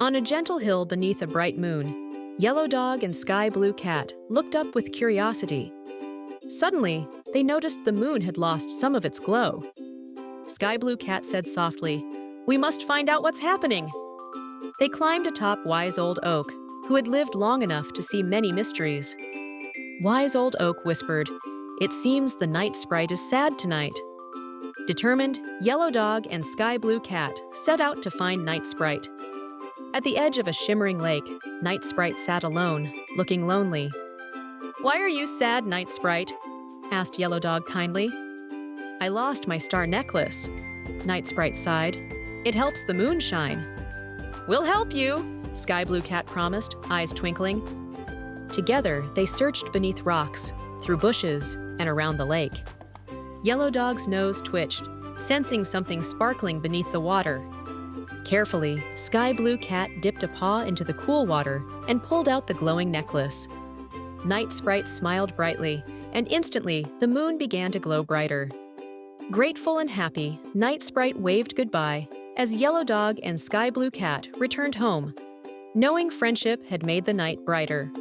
On a gentle hill beneath a bright moon, Yellow Dog and Sky Blue Cat looked up with curiosity. Suddenly, they noticed the moon had lost some of its glow. Sky Blue Cat said softly, "We must find out what's happening." They climbed atop Wise Old Oak, who had lived long enough to see many mysteries. Wise Old Oak whispered, "It seems the night sprite is sad tonight." Determined, Yellow Dog and Sky Blue Cat set out to find Night Sprite. At the edge of a shimmering lake, Night Sprite sat alone, looking lonely. "Why are you sad, Night Sprite?" asked Yellow Dog kindly. "I lost my star necklace," Night Sprite sighed. "It helps the moon shine." "We'll help you," Sky Blue Cat promised, eyes twinkling. Together, they searched beneath rocks, through bushes, and around the lake. Yellow Dog's nose twitched, sensing something sparkling beneath the water. Carefully, Sky Blue Cat dipped a paw into the cool water and pulled out the glowing necklace. Night Sprite smiled brightly, and instantly the moon began to glow brighter. Grateful and happy, Night Sprite waved goodbye as Yellow Dog and Sky Blue Cat returned home, knowing friendship had made the night brighter.